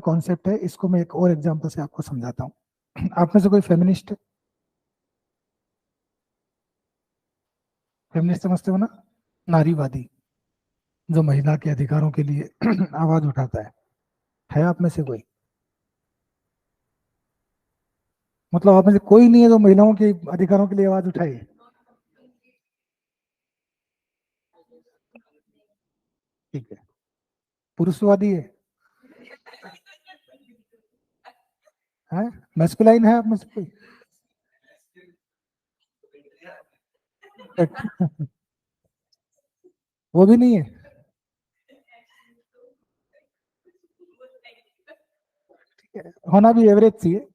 Concept है, इसको मैं एक और एग्जांपल से आपको समझाता हूँ। आप में से कोई फेमिनिस्ट है? फेमिनिस्ट समझते हो ना, नारीवादी, जो महिला के अधिकारों के लिए आवाज उठाता है आप में से कोई? मतलब आप में से कोई नहीं है जो महिलाओं के अधिकारों के लिए आवाज उठाए? ठीक है। पुरुषवादी है मैस्कुलाइन है आप में से कोई? वो भी नहीं है? ठीक है, होना भी एवरेज चाहिए।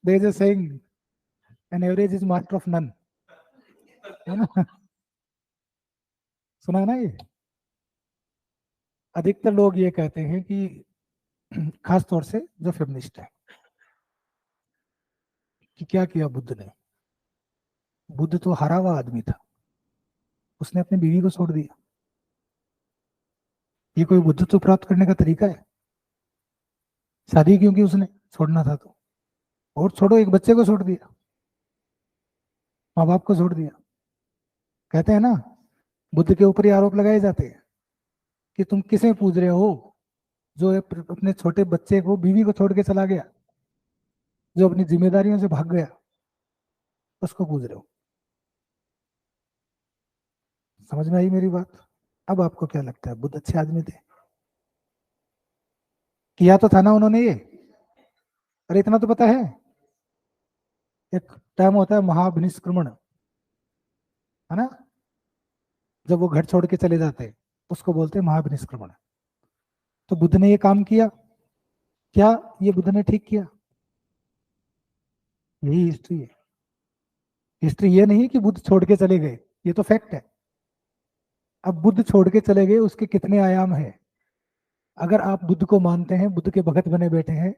There is a saying, an average is master of none, है ना? सुना है ना ये? अधिकतर लोग ये कहते हैं कि खास तौर से जो फेमिनिस्ट है, कि क्या किया बुद्ध ने? बुद्ध तो हरा हुआ आदमी था, उसने अपनी बीवी को छोड़ दिया। ये कोई बुद्धत्व प्राप्त करने का तरीका है? शादी क्योंकि उसने छोड़ना था तो, और छोड़ो, एक बच्चे को छोड़ दिया, माँ बाप को छोड़ दिया। कहते हैं ना, बुद्ध के ऊपर ही आरोप लगाए जाते हैं कि तुम किसे पूज रहे हो, जो अपने छोटे बच्चे को, बीवी को छोड़ के चला गया, जो अपनी जिम्मेदारियों से भाग गया, उसको पूज रहे हो। समझ में आई मेरी बात? अब आपको क्या लगता है, बुद्ध अच्छे आदमी थे? किया तो था ना उन्होंने ये। अरे इतना तो पता है, एक टाइम होता है महाभिनिष्क्रमण, है ना? जब वो घर छोड़ के चले जाते हैं, उसको बोलते हैं महाभिनिष्क्रमण। तो बुद्ध ने ये काम किया क्या? ये बुद्ध ने ठीक किया? यही हिस्ट्री है। हिस्ट्री ये नहीं कि बुद्ध छोड़ के चले गए, ये तो फैक्ट है। अब बुद्ध छोड़ के चले गए, उसके कितने आयाम है? अगर आप बुद्ध को मानते हैं, बुद्ध के भगत बने बैठे हैं,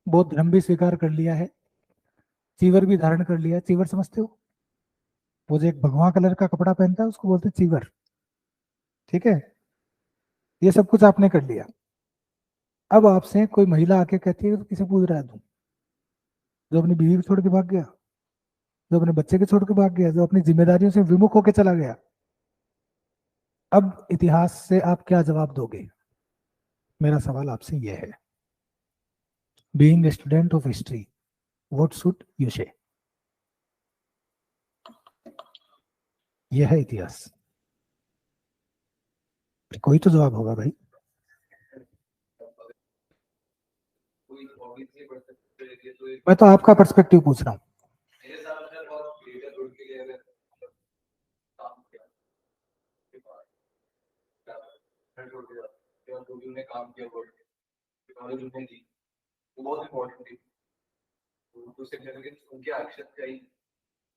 बौद्ध धर्म भी स्वीकार कर लिया है, चीवर भी धारण कर लिया है, चीवर समझते हो? वो जो एक भगवा कलर का कपड़ा पहनता है उसको बोलते हैं चीवर, ठीक है? ये सब कुछ आपने कर लिया। अब आपसे कोई महिला आके कहती है तो किसे पूछ रहा है तू? जो अपनी बीवी को छोड़ के भाग गया, जो अपने बच्चे के छोड़ के भाग गया, जो अपनी जिम्मेदारियों से विमुख होकर चला गया। अब इतिहास से आप क्या जवाब दोगे? मेरा सवाल आपसे यह है, being a student of history, what should you से? यह है इतिहास। कोई तो जवाब होगा भाई। मैं तो आपका पर्सपेक्टिव पूछ रहा हूँ।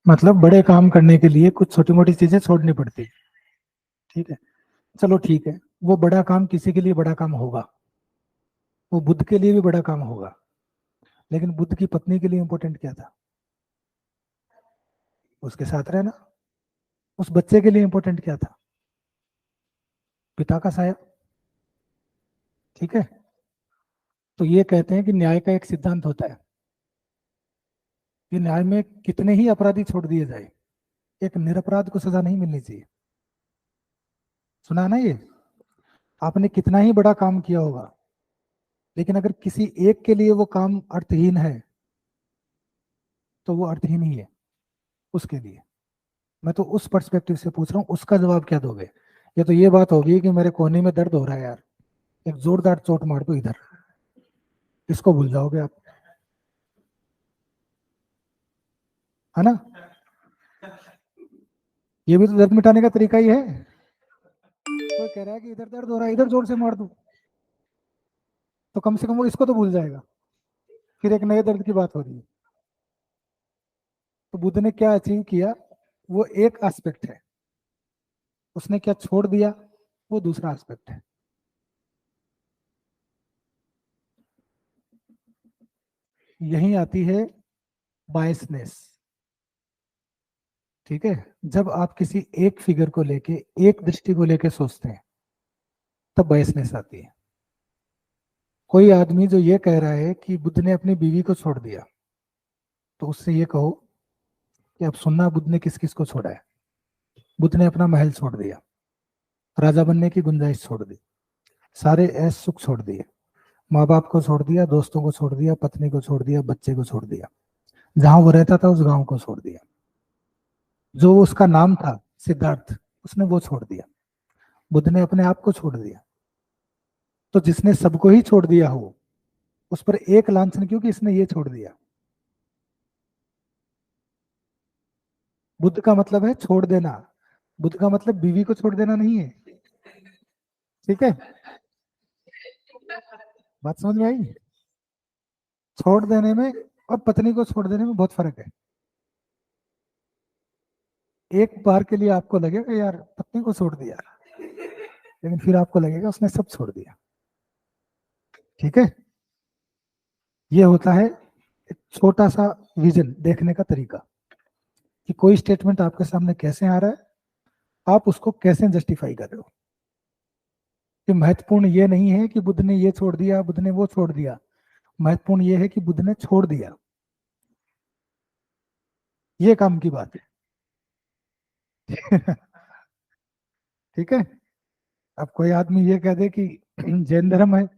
मतलब बड़े काम करने के लिए कुछ छोटी मोटी चीजें छोड़नी पड़ती, ठीक है? चलो ठीक है, वो बड़ा काम किसी के लिए बड़ा काम होगा, वो बुद्ध के लिए भी बड़ा काम होगा, लेकिन बुद्ध की पत्नी के लिए इंपॉर्टेंट क्या था? उसके साथ रहना। उस बच्चे के लिए इंपॉर्टेंट क्या था? पिता का साया, ठीक है? तो ये कहते हैं कि न्याय का एक सिद्धांत होता है कि न्याय में कितने ही अपराधी छोड़ दिए जाए, एक निरपराध को सजा नहीं मिलनी चाहिए। सुना ना ये? आपने कितना ही बड़ा काम किया होगा, लेकिन अगर किसी एक के लिए वो काम अर्थहीन है, तो वो अर्थहीन ही है उसके लिए। मैं तो उस पर्सपेक्टिव से पूछ रहा हूँ, उसका जवाब क्या दोगे? ये तो ये बात होगी कि मेरे कोहनी में दर्द हो रहा है यार, एक जोरदार चोट मार दो इधर, इसको भूल जाओगे आप, है ना? ये भी तो दर्द मिटाने का तरीका ही है। कोई कह रहा है कि इधर दर्द हो रहा है, इधर जोर से मार दो, तो कम से कम वो इसको तो भूल जाएगा, फिर एक नए दर्द की बात हो रही है। तो बुद्ध ने क्या अचीव किया, वो एक एस्पेक्ट है, उसने क्या छोड़ दिया, वो दूसरा एस्पेक्ट है। यही आती है बायसनेस, ठीक है? जब आप किसी एक फिगर को लेके, एक दृष्टि को लेके सोचते हैं, तब बायसनेस आती है। कोई आदमी जो ये कह रहा है कि बुद्ध ने अपनी बीवी को छोड़ दिया, तो उससे ये कहो कि अब सुनना, बुद्ध ने किस किस को छोड़ा है। बुद्ध ने अपना महल छोड़ दिया, राजा बनने की गुंजाइश छोड़ दी, सारे ऐश सुख छोड़ दिए, माँ बाप को छोड़ दिया, दोस्तों को छोड़ दिया, पत्नी को छोड़ दिया, बच्चे को छोड़ दिया, जहां वो रहता था उस गांव को छोड़ दिया, जो उसका नाम था सिद्धार्थ, उसने वो छोड़ दिया। बुद्ध ने अपने आप को छोड़ दिया। तो जिसने सबको ही छोड़ दिया हो, उस पर एक लांछन क्यों कि इसने ये छोड़ दिया। बुद्ध का मतलब है छोड़ देना, बुद्ध का मतलब बीवी को छोड़ देना नहीं है। ठीक है, बात समझ में आई। छोड़ देने में और पत्नी को छोड़ देने में बहुत फर्क है। एक बार के लिए आपको लगेगा यार पत्नी को छोड़ दिया, लेकिन फिर आपको लगेगा उसने सब छोड़ दिया। ठीक है, ये होता है एक छोटा सा विजन देखने का तरीका, कि कोई स्टेटमेंट आपके सामने कैसे आ रहा है, आप उसको कैसे जस्टिफाई कर रहे हो। कि महत्वपूर्ण ये नहीं है कि बुद्ध ने ये छोड़ दिया, बुद्ध ने वो छोड़ दिया, महत्वपूर्ण ये है कि बुद्ध ने छोड़ दिया। ये काम की बात है। ठीक है। अब कोई आदमी ये कह दे कि जैन धर्म है